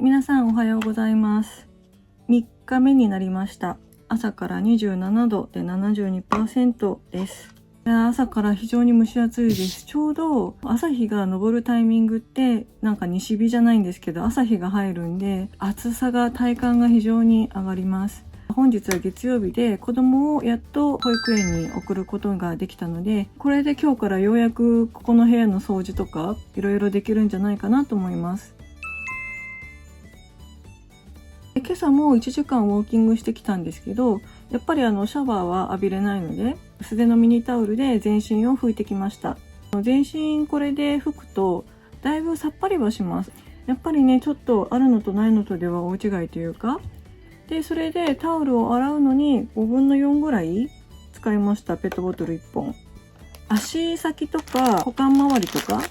皆さんおはようございます。3日目になりました。朝から27度で 72% です。朝から非常に蒸し暑いです。ちょうど朝日が昇るタイミングってなんか西日じゃないんですけど、朝日が入るんで暑さが体感が非常に上がります。本日は月曜日で子供をやっと保育園に送ることができたので、これで今日からようやくここの部屋の掃除とかいろいろできるんじゃないかなと思います。今朝も1時間ウォーキングしてきたんですけど、やっぱりシャワーは浴びれないので、薄手のミニタオルで全身を拭いてきました。全身これで拭くとだいぶさっぱりはします。やっぱりね、ちょっとあるのとないのとでは大違いというか、でそれでタオルを洗うのに5分の4ぐらい使いました。ペットボトル1本。足先とか股間周りとかは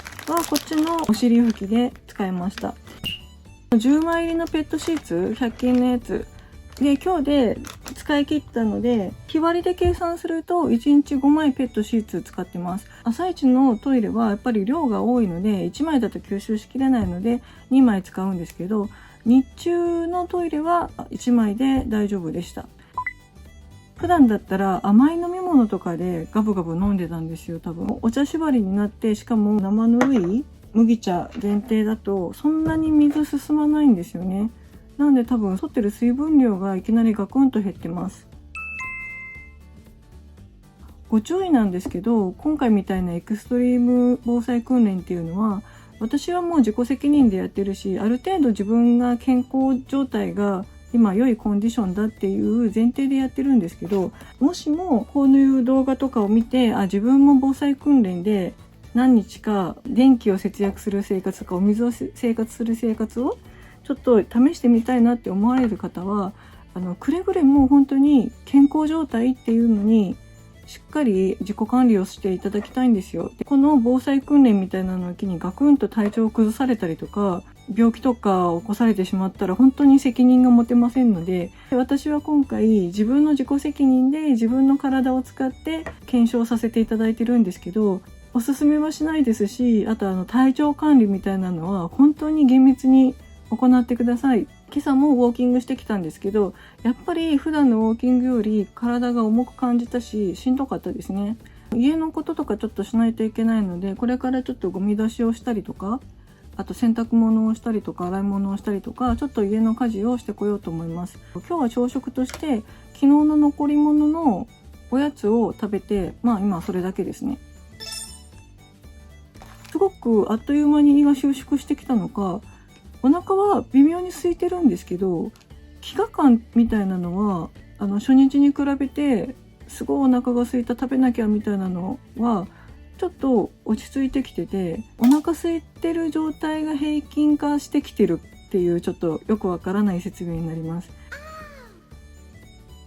こっちのお尻拭きで使いました。10枚入りのペットシーツ、100均のやつで今日で使い切ったので、日割りで計算すると1日5枚ペットシーツ使ってます。朝一のトイレはやっぱり量が多いので1枚だと吸収しきれないので2枚使うんですけど、日中のトイレは1枚で大丈夫でした。普段だったら甘い飲み物とかでガブガブ飲んでたんですよ。多分お茶縛りになって、しかも生ぬるい麦茶限定だとそんなに水進まないんですよね。なんで多分取ってる水分量がいきなりガクンと減ってます。ご注意なんですけど、今回みたいなエクストリーム防災訓練っていうのは私はもう自己責任でやってるし、ある程度自分が健康状態が今良いコンディションだっていう前提でやってるんですけど、もしもこういう動画とかを見て、自分も防災訓練で何日か電気を節約する生活とかお水を生活する生活をちょっと試してみたいなって思われる方は、くれぐれも本当に健康状態っていうのにしっかり自己管理をしていただきたいんですよ。でこの防災訓練みたいなのを機にガクンと体調を崩されたりとか病気とかを起こされてしまったら本当に責任が持てませんので、私は今回自分の自己責任で自分の体を使って検証させていただいてるんですけど、おすすめはしないですし、あと体調管理みたいなのは本当に厳密に行ってください。今朝もウォーキングしてきたんですけど、やっぱり普段のウォーキングより体が重く感じたし、しんどかったですね。家のこととかちょっとしないといけないので、これからちょっとゴミ出しをしたりとか、あと洗濯物をしたりとか洗い物をしたりとか、ちょっと家の家事をしてこようと思います。今日は朝食として昨日の残り物のおやつを食べて、今はそれだけですね。すごくあっという間に胃が収縮してきたのか、お腹は微妙に空いてるんですけど、飢餓感みたいなのは初日に比べてすごいお腹が空いた、食べなきゃみたいなのはちょっと落ち着いてきてて、お腹空いてる状態が平均化してきてるっていう、ちょっとよくわからない説明になります。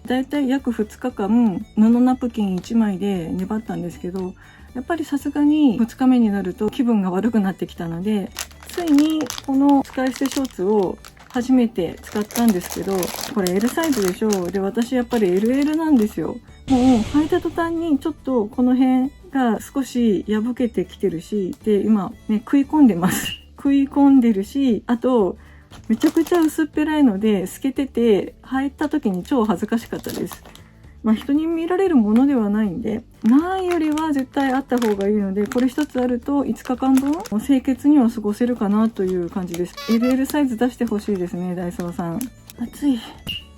だいたい約2日間布ナプキン1枚で粘ったんですけど、やっぱりさすがに2日目になると気分が悪くなってきたので、ついにこの使い捨てショーツを初めて使ったんですけど、これ L サイズでしょ。で私やっぱり LL なんですよ。もう履いた途端にちょっとこの辺が少し破けてきてるし、で今ね食い込んでます食い込んでるし、あとめちゃくちゃ薄っぺらいので透けてて、履いた時に超恥ずかしかったです。人に見られるものではないんで、ないよりは絶対あった方がいいので、これ一つあると5日間分清潔には過ごせるかなという感じです。 LL サイズ出してほしいですね、ダイソーさん。暑い。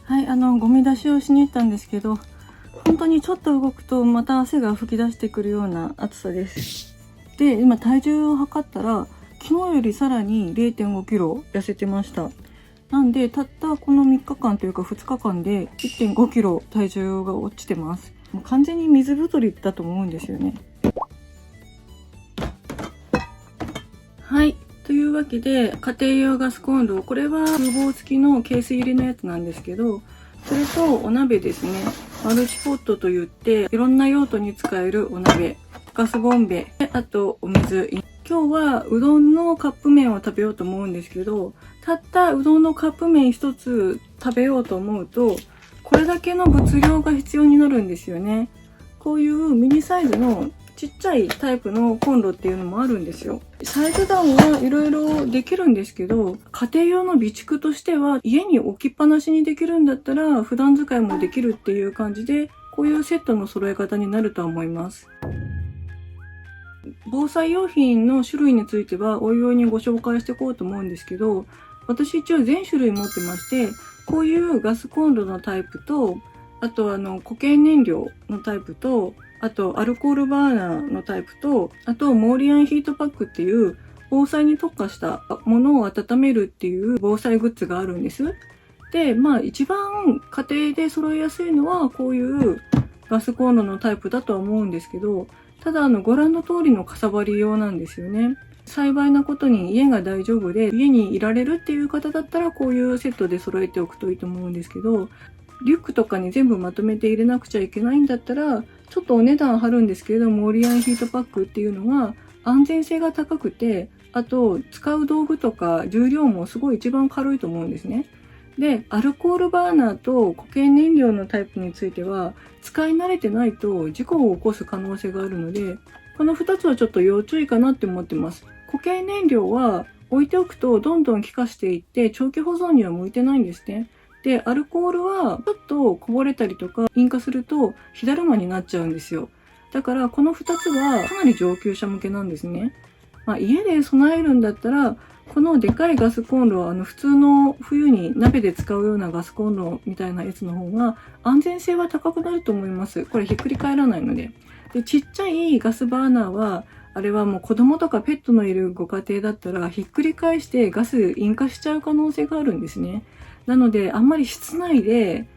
はい、ゴミ出しをしに行ったんですけど、本当にちょっと動くとまた汗が噴き出してくるような暑さです。で今体重を測ったら昨日よりさらに 0.5 キロ痩せてました。なんでたったこの3日間というか2日間で 1.5 キロ体重が落ちてます。もう完全に水太りだと思うんですよね。はい、というわけで家庭用ガスコンロ、これは空棒付きのケース入りのやつなんですけど、それとお鍋ですね。マルチポットといっていろんな用途に使えるお鍋、ガスボンベ、あとお水。今日はうどんのカップ麺を食べようと思うんですけど、たったうどんのカップ麺一つ食べようと思うとこれだけの物量が必要になるんですよね。こういうミニサイズのちっちゃいタイプのコンロっていうのもあるんですよ。サイズダウンはいろいろできるんですけど、家庭用の備蓄としては家に置きっぱなしにできるんだったら普段使いもできるっていう感じで、こういうセットの揃え方になるとは思います。防災用品の種類についてはおいおいにご紹介していこうと思うんですけど、私一応全種類持ってまして、こういうガスコンロのタイプと、あと固形燃料のタイプと、あとアルコールバーナーのタイプと、あとモーリアンヒートパックっていう防災に特化したものを温めるっていう防災グッズがあるんです。で、一番家庭で揃えやすいのはこういうガスコンロのタイプだとは思うんですけど、ただご覧の通りのかさばり用なんですよね。幸いなことに家が大丈夫で家にいられるっていう方だったらこういうセットで揃えておくといいと思うんですけど、リュックとかに全部まとめて入れなくちゃいけないんだったら、ちょっとお値段張るんですけれども、モーリアンヒートパックっていうのは安全性が高くて、あと使う道具とか重量もすごい一番軽いと思うんですね。で、アルコールバーナーと固形燃料のタイプについては、使い慣れてないと事故を起こす可能性があるので、この2つはちょっと要注意かなって思ってます。固形燃料は置いておくとどんどん気化していって長期保存には向いてないんですね。で、アルコールはちょっとこぼれたりとか引火すると火だるまになっちゃうんですよ。だからこの2つはかなり上級者向けなんですね。家で備えるんだったら、このでかいガスコンロは普通の冬に鍋で使うようなガスコンロみたいなやつの方が安全性は高くなると思います。これひっくり返らないので。で、ちっちゃいガスバーナーは、あれはもう子供とかペットのいるご家庭だったらひっくり返してガス引火しちゃう可能性があるんですね。なのであんまり室内で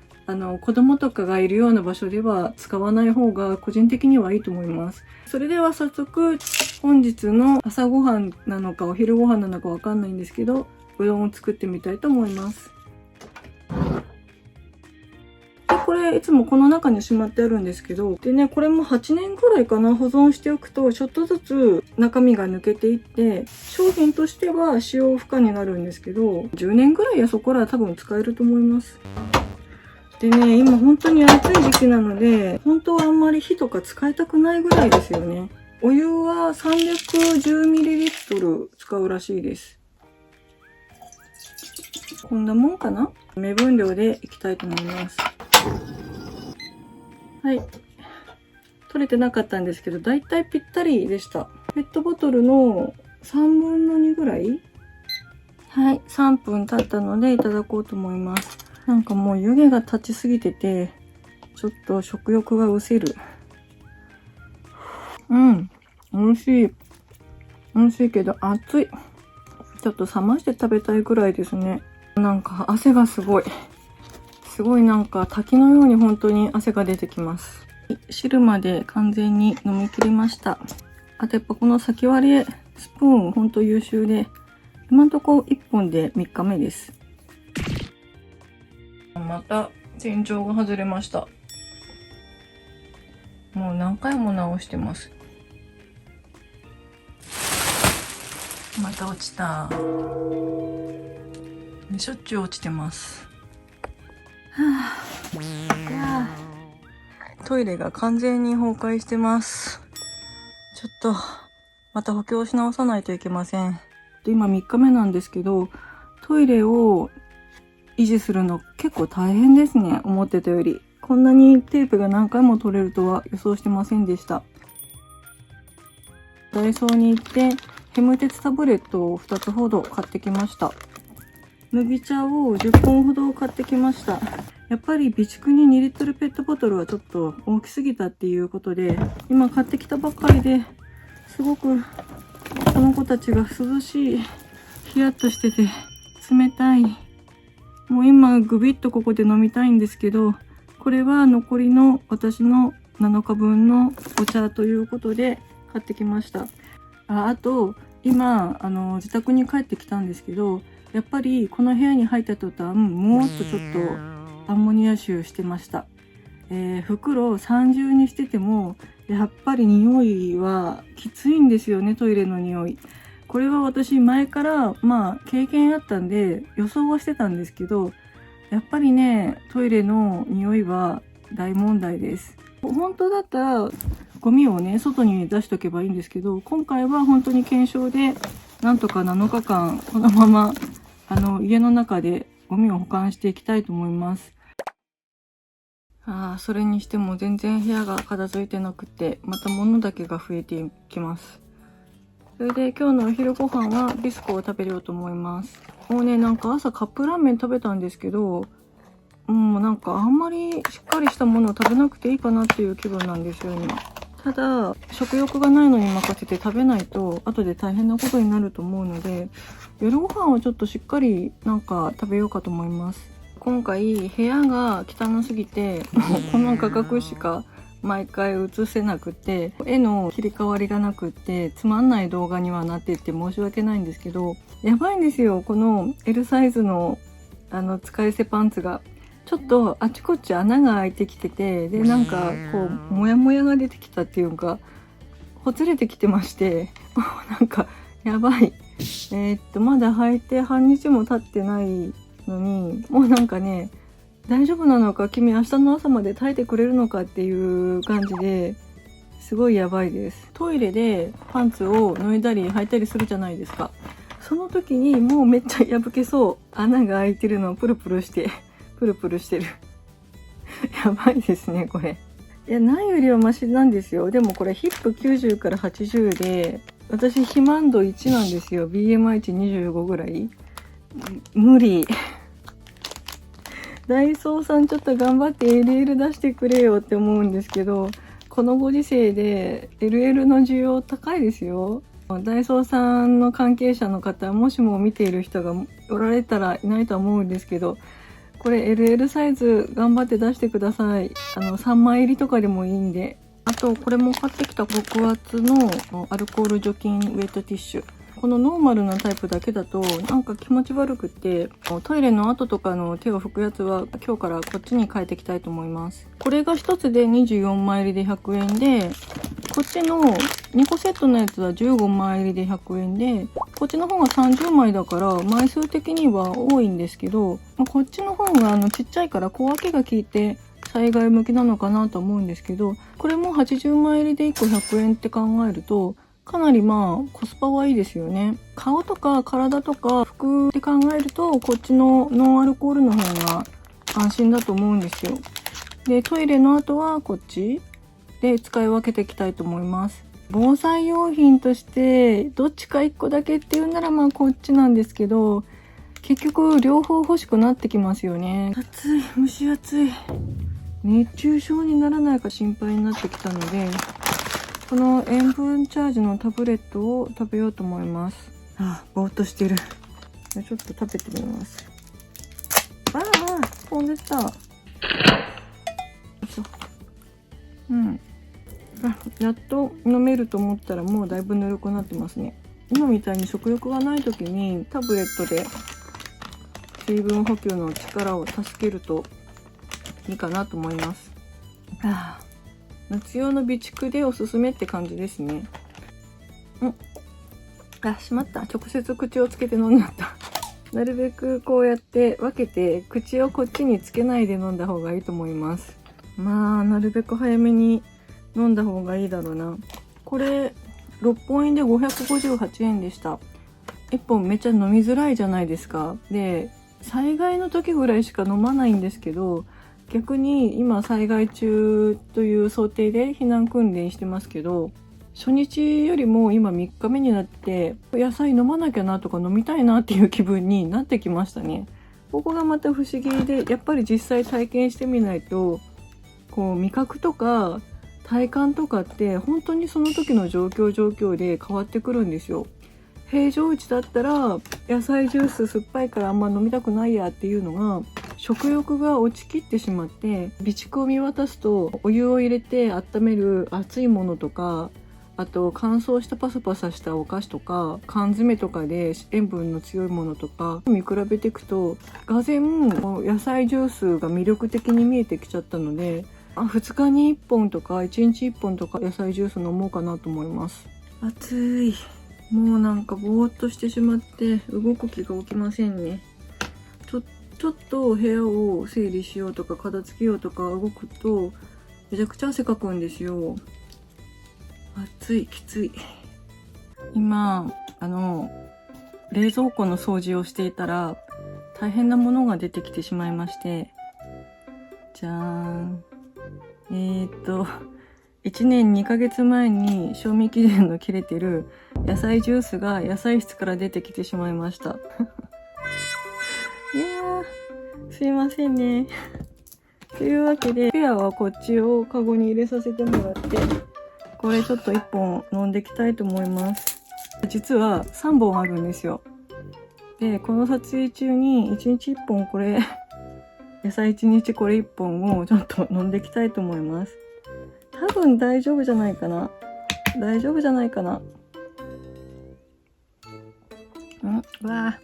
子供とかがいるような場所では使わない方が個人的にはいいと思います。それでは早速本日の朝ごはんなのかお昼ごはんなのかわかんないんですけど、うどんを作ってみたいと思います。で、これいつもこの中にしまってあるんですけど、でね、これも8年くらいかな、保存しておくとちょっとずつ中身が抜けていって、商品としては使用不可になるんですけど、10年くらいやそこら多分使えると思います。でね、今本当に暑い時期なので、本当はあんまり火とか使いたくないぐらいですよね。お湯は 310ml 使うらしいです。こんなもんかな？目分量でいきたいと思います。はい。取れてなかったんですけど、だいたいぴったりでした。ペットボトルの3分の2ぐらい？はい。3分経ったのでいただこうと思います。なんかもう湯気が立ちすぎてて、ちょっと食欲が失せる。美味しい。美味しいけど熱い。ちょっと冷まして食べたいくらいですね。なんか汗がすごい。すごいなんか滝のように本当に汗が出てきます。汁まで完全に飲み切りました。あとやっぱこの先割れスプーン本当優秀で、今んとこ1本で3日目です。また天井が外れました。もう何回も直してます。また落ちた。しょっちゅう落ちてます。トイレが完全に崩壊してます。ちょっとまた補強し直さないといけません。で、今3日目なんですけど、トイレを維持するの結構大変ですね。思ってたより。こんなにテープが何回も取れるとは予想してませんでした。ダイソーに行ってヘム鉄タブレットを2つほど買ってきました。麦茶を10本ほど買ってきました。やっぱり備蓄に2リットルペットボトルはちょっと大きすぎたっていうことで、今買ってきたばっかりですごくこの子たちが涼しい、ヒヤッとしてて冷たい。もう今グビッとここで飲みたいんですけど、これは残りの私の7日分のお茶ということで買ってきました。あと今自宅に帰ってきたんですけど、やっぱりこの部屋に入った途端もっとちょっとアンモニア臭してました。袋3重にしててもやっぱり匂いはきついんですよね。トイレの匂い。これは私前から経験あったんで予想はしてたんですけど、やっぱりねトイレの匂いは大問題です。本当だったらゴミをね、外に出しとけばいいんですけど、今回は本当に検証で、なんとか7日間、このまま、家の中でゴミを保管していきたいと思います。それにしても全然部屋が片付いてなくて、また物だけが増えていきます。それで今日のお昼ご飯はビスコを食べようと思います。もうね、なんか朝カップラーメン食べたんですけど、もうなんかあんまりしっかりしたものを食べなくていいかなっていう気分なんですよ、今。ただ、食欲がないのに任せて食べないと、後で大変なことになると思うので、夜ご飯はちょっとしっかりなんか食べようかと思います。今回、部屋が汚すぎて、もうこの画角しか毎回映せなくて、絵の切り替わりがなくって、つまんない動画にはなっていて申し訳ないんですけど、やばいんですよ、この L サイズの使い捨てパンツが。ちょっとあちこち穴が開いてきてて、で、なんかこう、もやもやが出てきたっていうか、ほつれてきてまして、もうなんか、やばい。まだ履いて半日も経ってないのに、もうなんかね、大丈夫なのか、君明日の朝まで耐えてくれるのかっていう感じで、すごいやばいです。トイレでパンツを脱いだり履いたりするじゃないですか。その時にもうめっちゃ破けそう。穴が開いてるのをプルプルして。プルプルしてる。やばいですね、これ。いや、ないよりはマシなんですよ。でもこれヒップ90から80で、私肥満度1なんですよ。BMI 値25ぐらい。無理。ダイソーさんちょっと頑張って LL 出してくれよって思うんですけど、このご時世で LL の需要高いですよ。ダイソーさんの関係者の方、もしも見ている人がおられたらいないとは思うんですけど、これ LL サイズ頑張って出してください。3枚入りとかでもいいんで。あと、これも買ってきた極厚のアルコール除菌ウェットティッシュ。このノーマルなタイプだけだとなんか気持ち悪くて、トイレの後とかの手を拭くやつは今日からこっちに変えていきたいと思います。これが1つで24枚入りで100円で、こっちの2個セットのやつは15枚入りで100円で、こっちの方が30枚だから枚数的には多いんですけど、こっちの方がちっちゃいから小分けが効いて災害向きなのかなと思うんですけど、これも80枚入りで1個100円って考えると、かなりコスパはいいですよね。顔とか体とか服って考えると、こっちのノンアルコールの方が安心だと思うんですよ。で、トイレの後はこっちで使い分けていきたいと思います。防災用品としてどっちか1個だけっていうならこっちなんですけど、結局両方欲しくなってきますよね。暑い、蒸し暑い。熱中症にならないか心配になってきたので、この塩分チャージのタブレットを食べようと思います。ぼーっとしてる。ちょっと食べてみます。飛んでた。やっと飲めると思ったらもうだいぶぬるくなってますね。今みたいに食欲がない時にタブレットで水分補給の力を助けるといいかなと思います。夏用の備蓄でおすすめって感じですね。しまった。直接口をつけて飲んじゃった。なるべくこうやって分けて口をこっちにつけないで飲んだ方がいいと思います。なるべく早めに飲んだ方がいいだろうな。これ6本入りで558円でした。1本めっちゃ飲みづらいじゃないですか。で、災害の時ぐらいしか飲まないんですけど、逆に今災害中という想定で避難訓練してますけど、初日よりも今3日目になって野菜飲まなきゃなとか飲みたいなっていう気分になってきましたね。ここがまた不思議で、やっぱり実際体験してみないと、こう味覚とか体感とかって本当にその時の状況で変わってくるんですよ。平常時だったら野菜ジュース酸っぱいからあんま飲みたくないやっていうのが、食欲が落ちきってしまって備蓄を見渡すとお湯を入れて温める熱いものとか、あと乾燥したパサパサしたお菓子とか缶詰とかで塩分の強いものとか見比べていくと、がぜん野菜ジュースが魅力的に見えてきちゃったので、2日に1本とか1日1本とか野菜ジュース飲もうかなと思います。暑い。もうなんかぼーっとしてしまって動く気が起きませんね。ちょっと部屋を整理しようとか片付けようとか動くとめちゃくちゃ汗かくんですよ。暑い、きつい。今、冷蔵庫の掃除をしていたら、大変なものが出てきてしまいまして、じゃーん。1年2ヶ月前に賞味期限の切れてる野菜ジュースが野菜室から出てきてしまいました。いやー、すいませんね。というわけで、ペアはこっちをカゴに入れさせてもらって、これちょっと1本飲んでいきたいと思います。実は3本あるんですよ。で、この撮影中に1日1本これ、野菜1日これ1本をちょっと飲んでいきたいと思います。多分大丈夫じゃないかな。大丈夫じゃないかな。わあ、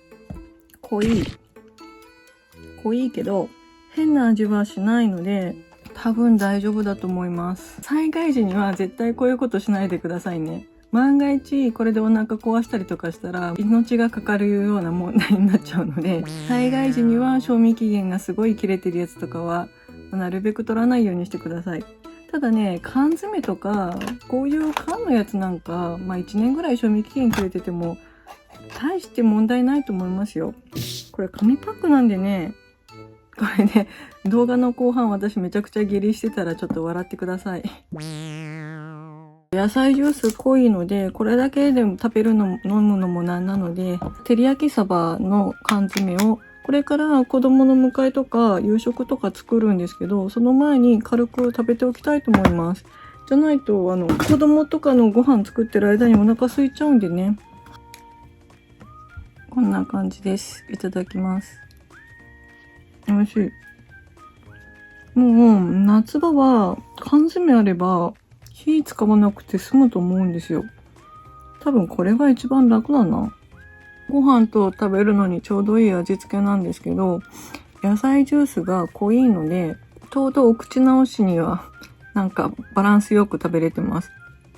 濃い。濃いけど、変な味はしないので、多分大丈夫だと思います。災害時には絶対こういうことしないでくださいね。万が一これでお腹壊したりとかしたら命がかかるような問題になっちゃうので、災害時には賞味期限がすごい切れてるやつとかはなるべく取らないようにしてください。ただね、缶詰とかこういう缶のやつなんか、1年ぐらい賞味期限切れてても大して問題ないと思いますよ。これ紙パックなんでね、これね、動画の後半私めちゃくちゃ下痢してたらちょっと笑ってください。野菜ジュース濃いので、これだけでも食べるのも飲むのもなんなので、照り焼きサバの缶詰を、これから子供の迎えとか夕食とか作るんですけど、その前に軽く食べておきたいと思います。じゃないと、子供とかのご飯作ってる間にお腹空いちゃうんでね。こんな感じです。いただきます。美味しい。もう、夏場は缶詰あれば、火使わなくて済むと思うんですよ。多分これが一番楽だな。ご飯と食べるのにちょうどいい味付けなんですけど、野菜ジュースが濃いので、ちょうどお口直しにはなんかバランスよく食べれてます。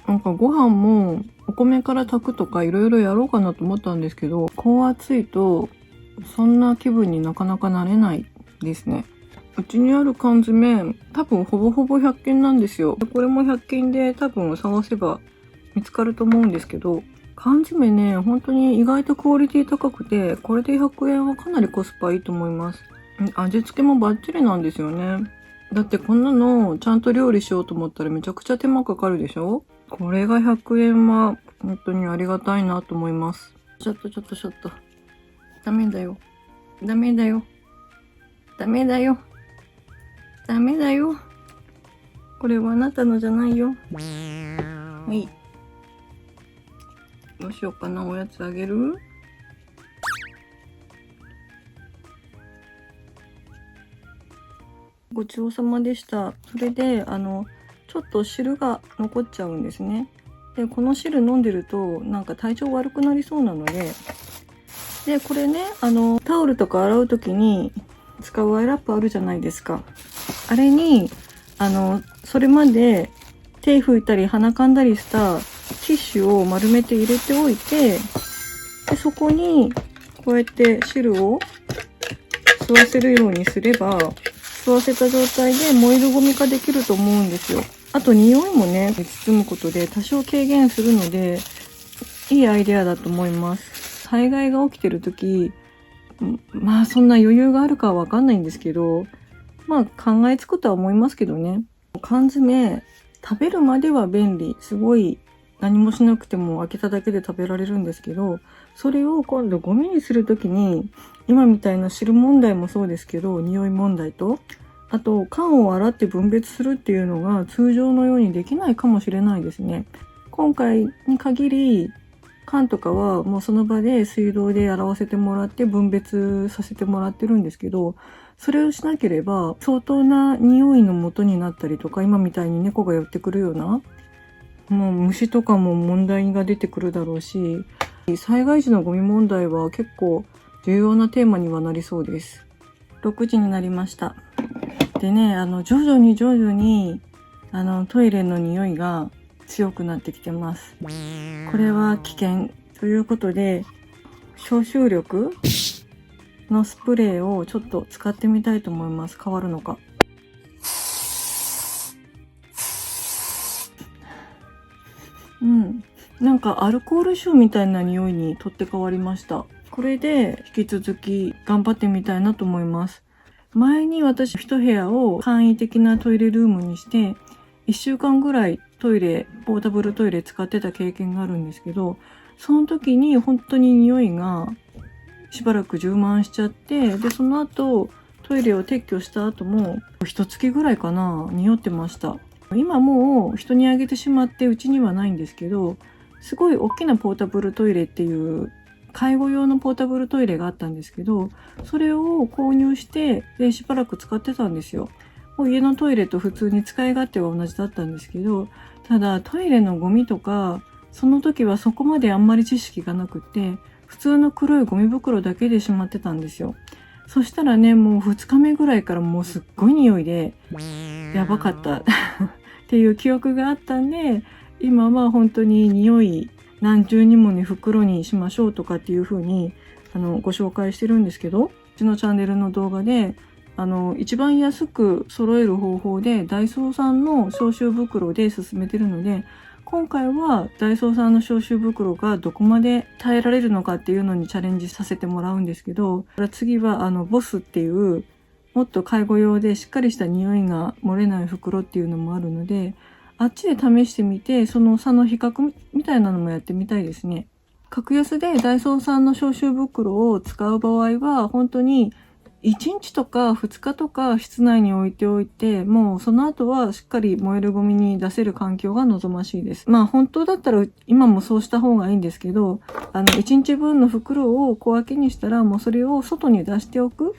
なんかご飯もお米から炊くとかいろいろやろうかなと思ったんですけど、高熱いとそんな気分になかなかなれないですね。うちにある缶詰、多分ほぼほぼ100均なんですよ。これも100均で多分探せば見つかると思うんですけど、缶詰ね、本当に意外とクオリティ高くて、これで100円はかなりコスパいいと思います。味付けもバッチリなんですよね。だってこんなのちゃんと料理しようと思ったらめちゃくちゃ手間かかるでしょ？これが100円は本当にありがたいなと思います。ちょっと。ダメだよ。ダメだよ。ダメだよ。ダメだよ。これはあなたのじゃないよ。はい。どうしようかな。おやつあげる？ごちそうさまでした。それで、ちょっと汁が残っちゃうんですね。で、この汁飲んでると、なんか体調悪くなりそうなので、で、これね、タオルとか洗うときに使うアイラップあるじゃないですか。あれに、それまで手拭いたり鼻かんだりしたティッシュを丸めて入れておいて、でそこにこうやって汁を吸わせるようにすれば、吸わせた状態で燃えるゴミ化できると思うんですよ。あと匂いもね、包むことで多少軽減するので、いいアイデアだと思います。災害が起きてるとき、そんな余裕があるかはわかんないんですけど、考えつくとは思いますけどね。缶詰、食べるまでは便利。すごい何もしなくても開けただけで食べられるんですけど、それを今度ゴミにするときに、今みたいな汁問題もそうですけど、匂い問題と、あと缶を洗って分別するっていうのが通常のようにできないかもしれないですね。今回に限り、缶とかはもうその場で水道で洗わせてもらって分別させてもらってるんですけど、それをしなければ相当な匂いの元になったりとか、今みたいに猫が寄ってくるような、もう虫とかも問題が出てくるだろうし、災害時のゴミ問題は結構重要なテーマにはなりそうです。6時になりました。でね、徐々にトイレの匂いが強くなってきてます。これは危険ということで、消臭力のスプレーをちょっと使ってみたいと思います。変わるのか。なんかアルコール臭みたいな匂いに取って代わりました。これで引き続き頑張ってみたいなと思います。前に私一部屋を簡易的なトイレルームにして、1週間ぐらいポータブルトイレ使ってた経験があるんですけど、その時に本当に匂いがしばらく充満しちゃって、で、その後トイレを撤去した後も1月ぐらいかな、匂ってました。今もう人にあげてしまってうちにはないんですけど、すごい大きなポータブルトイレっていう介護用のポータブルトイレがあったんですけど、それを購入してでしばらく使ってたんですよ。もう家のトイレと普通に使い勝手は同じだったんですけど、ただトイレのゴミとか、その時はそこまであんまり知識がなくて、普通の黒いゴミ袋だけでしまってたんですよ。そしたらね、もう2日目ぐらいからもうすっごい匂いで、やばかったっていう記憶があったんで、今は本当に匂い何重にもね袋にしましょうとかっていう風にご紹介してるんですけど、うちのチャンネルの動画で一番安く揃える方法でダイソーさんの消臭袋で進めてるので、今回はダイソーさんの消臭袋がどこまで耐えられるのかっていうのにチャレンジさせてもらうんですけど、次はボスっていうもっと介護用でしっかりした匂いが漏れない袋っていうのもあるので、あっちで試してみて、その差の比較みたいなのもやってみたいですね。格安でダイソーさんの消臭袋を使う場合は、本当に1日とか2日とか室内に置いておいて、もうその後はしっかり燃えるゴミに出せる環境が望ましいです。まあ本当だったら今もそうした方がいいんですけど、1日分の袋を小分けにしたらもうそれを外に出しておく。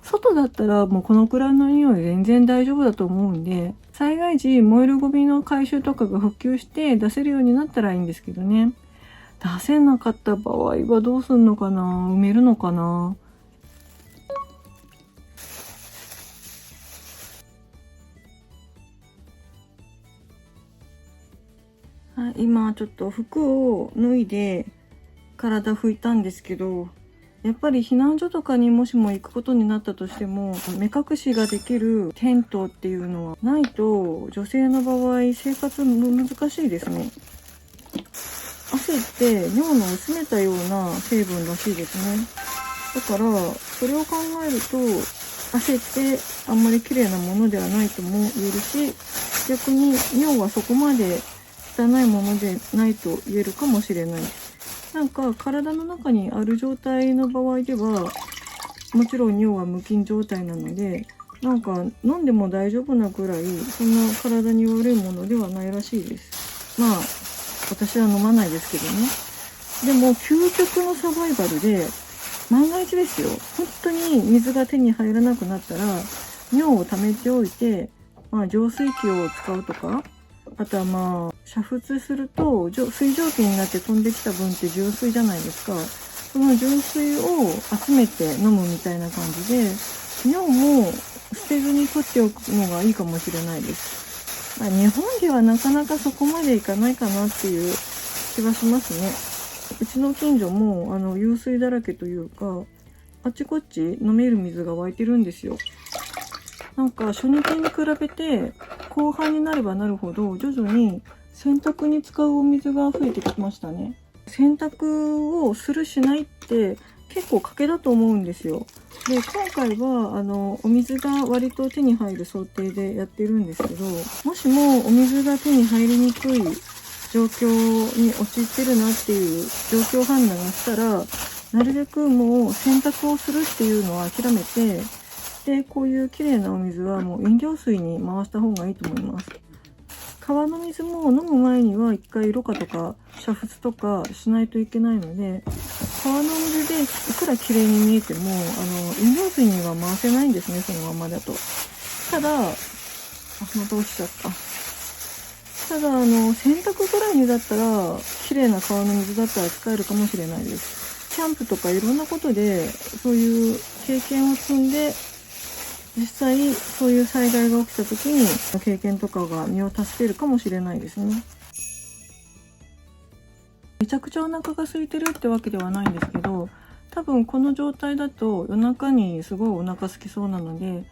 外だったらもうこのくらいの匂い全然大丈夫だと思うんで、災害時燃えるゴミの回収とかが復旧して出せるようになったらいいんですけどね。出せなかった場合はどうすんのかな？埋めるのかな？はい、今ちょっと服を脱いで体拭いたんですけど、やっぱり避難所とかにもしも行くことになったとしても、目隠しができるテントっていうのはないと、女性の場合生活難しいですね。汗って尿の薄めたような成分らしいですね。だからそれを考えると、汗ってあんまり綺麗なものではないとも言えるし、逆に尿はそこまで汚いものでないと言えるかもしれない。なんか体の中にある状態の場合では、もちろん尿は無菌状態なので、なんか飲んでも大丈夫なぐらいそんな体に悪いものではないらしいです。まあ私は飲まないですけどね。でも究極のサバイバルで、万が一ですよ、本当に水が手に入らなくなったら尿を溜めておいて、浄水器を使うとか、あとは煮沸すると水蒸気になって飛んできた分って純水じゃないですか。その純水を集めて飲むみたいな感じで、尿も捨てずに取っておくのがいいかもしれないです。日本ではなかなかそこまでいかないかなっていう気はしますね。うちの近所も湧水だらけというか、あっちこっち飲める水が湧いてるんですよ。なんか初日に比べて後半になればなるほど徐々に洗濯に使うお水が増えてきましたね。洗濯をするしないって結構賭けだと思うんですよ。で、今回はお水が割と手に入る想定でやってるんですけど、もしもお水が手に入りにくい状況に陥ってるなっていう状況判断がしたら、なるべくもう洗濯をするっていうのは諦めて、で、こういう綺麗なお水はもう飲料水に回した方がいいと思います。川の水も飲む前には一回ろ過とか煮沸とかしないといけないので、川の水でいくら綺麗に見えても飲料水には回せないんですね、そのままだと。ただまた落ちちゃった。ただ洗濯ぐらいにだったら綺麗な川の水だったら使えるかもしれないです。キャンプとかいろんなことでそういう経験を積んで、実際そういう災害が起きた時に経験とかが身を助けるかもしれないですね。めちゃくちゃお腹が空いてるってわけではないんですけど、多分この状態だと夜中にすごいお腹空きそうなので、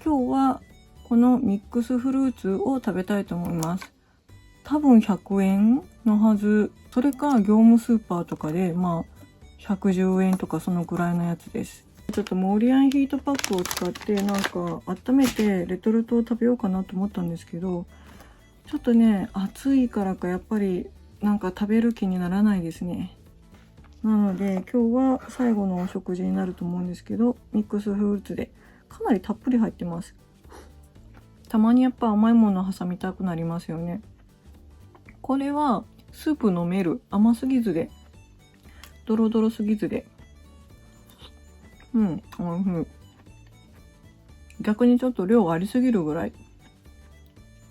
今日はこのミックスフルーツを食べたいと思います。多分100円のはず。それか業務スーパーとかでまあ110円とかそのぐらいのやつです。ちょっとモーリアンヒートパックを使ってなんか温めてレトルトを食べようかなと思ったんですけど、ちょっとね暑いからかやっぱりなんか食べる気にならないですね。なので今日は最後のお食事になると思うんですけど、ミックスフルーツでかなりたっぷり入ってます。たまにやっぱ甘いもの挟みたくなりますよね。これはスープ飲める。甘すぎずでドロドロすぎずで、おいしい。逆にちょっと量ありすぎるぐらい。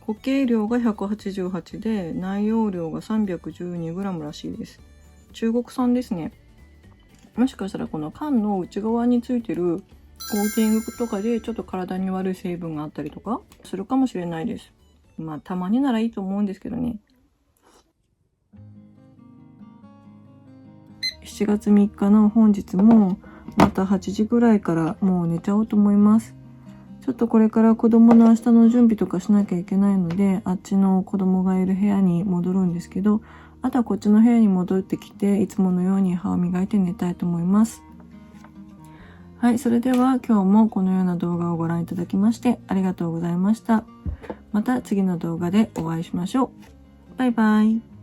固形量が188で内容量が 312g らしいです。中国産ですね。もしかしたらこの缶の内側についてるコーティングとかでちょっと体に悪い成分があったりとかするかもしれないです。まあたまにならいいと思うんですけどね。7月3日の本日もまた8時ぐらいからもう寝ちゃおうと思います。ちょっとこれから子供の明日の準備とかしなきゃいけないので、あっちの子供がいる部屋に戻るんですけど、あとはこっちの部屋に戻ってきて、いつものように歯を磨いて寝たいと思います。はい、それでは今日もこのような動画をご覧いただきましてありがとうございました。また次の動画でお会いしましょう。バイバイ。